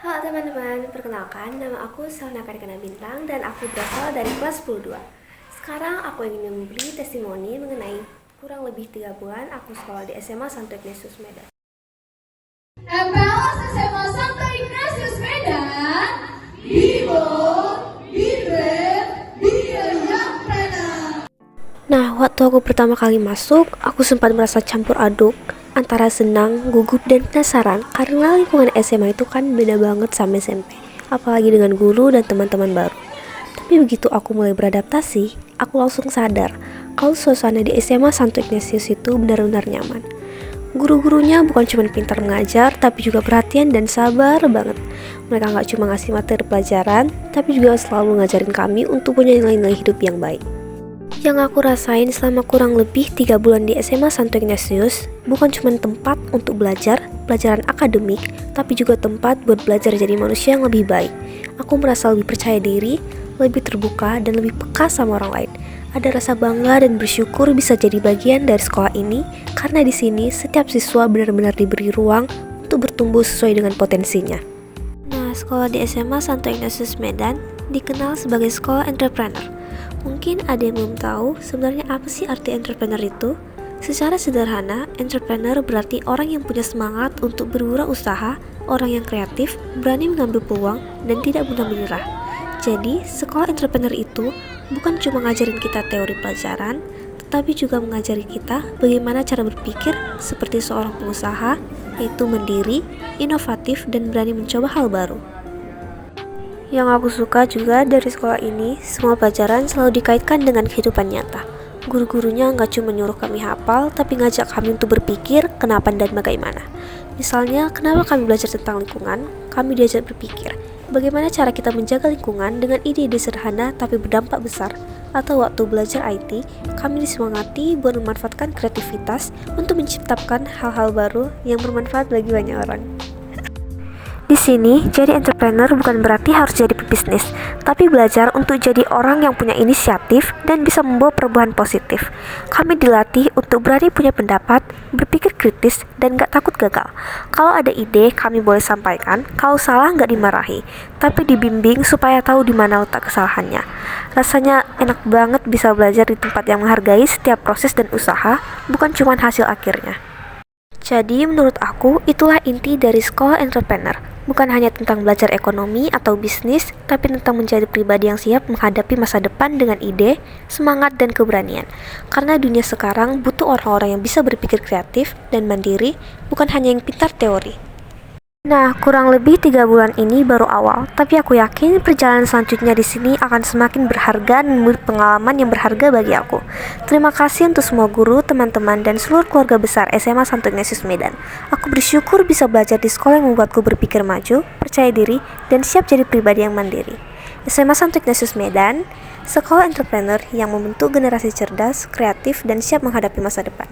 Halo teman-teman, perkenalkan nama aku Salna Karikana Bintang dan aku berasal dari kelas 102. Sekarang aku ingin memberi testimoni mengenai kurang lebih 3 bulan aku sekolah di SMA Santo Ignatius Medan. MPLS SMA Santo Ignatius Medan, be bold, be brave, be a young planner. Nah, waktu aku pertama kali masuk, aku sempat merasa campur aduk antara senang, gugup, dan penasaran karena lingkungan SMA itu kan beda banget sama SMP, apalagi dengan guru dan teman-teman baru. Tapi begitu aku mulai beradaptasi, aku langsung sadar kalau suasana di SMA Santo Ignatius itu benar-benar nyaman. Guru-gurunya bukan cuma pintar mengajar, tapi juga perhatian dan sabar banget. Mereka nggak cuma ngasih materi pelajaran, tapi juga selalu ngajarin kami untuk punya nilai-nilai hidup yang baik. Yang aku rasain selama kurang lebih 3 bulan di SMA Santo Ignatius bukan cuma tempat untuk belajar, pelajaran akademik, tapi juga tempat buat belajar jadi manusia yang lebih baik. Aku merasa lebih percaya diri, lebih terbuka, dan lebih peka sama orang lain. Ada rasa bangga dan bersyukur bisa jadi bagian dari sekolah ini, karena di sini setiap siswa benar-benar diberi ruang untuk bertumbuh sesuai dengan potensinya. Nah, sekolah di SMA Santo Ignatius Medan dikenal sebagai sekolah entrepreneur. Mungkin ada yang belum tahu sebenarnya apa sih arti entrepreneur itu? Secara sederhana, entrepreneur berarti orang yang punya semangat untuk berwirausaha, orang yang kreatif, berani mengambil peluang, dan tidak mudah menyerah. Jadi, sekolah entrepreneur itu bukan cuma ngajarin kita teori pelajaran, tetapi juga mengajari kita bagaimana cara berpikir seperti seorang pengusaha, yaitu mandiri, inovatif, dan berani mencoba hal baru. Yang aku suka juga dari sekolah ini, semua pelajaran selalu dikaitkan dengan kehidupan nyata. Guru-gurunya nggak cuma nyuruh kami hafal, tapi ngajak kami untuk berpikir kenapa dan bagaimana. Misalnya, kenapa kami belajar tentang lingkungan, kami diajak berpikir bagaimana cara kita menjaga lingkungan dengan ide-ide sederhana tapi berdampak besar. Atau waktu belajar IT, kami disemangati buat memanfaatkan kreativitas untuk menciptakan hal-hal baru yang bermanfaat bagi banyak orang. Di sini, jadi entrepreneur bukan berarti harus jadi pebisnis, tapi belajar untuk jadi orang yang punya inisiatif dan bisa membawa perubahan positif. Kami dilatih untuk berani punya pendapat, berpikir kritis, dan gak takut gagal. Kalau ada ide, kami boleh sampaikan. Kalau salah, gak dimarahi, tapi dibimbing supaya tahu di mana letak kesalahannya. Rasanya enak banget bisa belajar di tempat yang menghargai setiap proses dan usaha, bukan cuma hasil akhirnya. Jadi menurut aku itulah inti dari sekolah entrepreneur. Bukan hanya tentang belajar ekonomi atau bisnis, tapi tentang menjadi pribadi yang siap menghadapi masa depan dengan ide, semangat, dan keberanian. Karena dunia sekarang butuh orang-orang yang bisa berpikir kreatif dan mandiri, bukan hanya yang pintar teori. Nah, kurang lebih 3 bulan ini baru awal, tapi aku yakin perjalanan selanjutnya di sini akan semakin berharga dan memberi pengalaman yang berharga bagi aku. Terima kasih untuk semua guru, teman-teman, dan seluruh keluarga besar SMA Santo Ignatius Medan. Aku bersyukur bisa belajar di sekolah yang membuatku berpikir maju, percaya diri, dan siap jadi pribadi yang mandiri. SMA Santo Ignatius Medan, sekolah entrepreneur yang membentuk generasi cerdas, kreatif, dan siap menghadapi masa depan.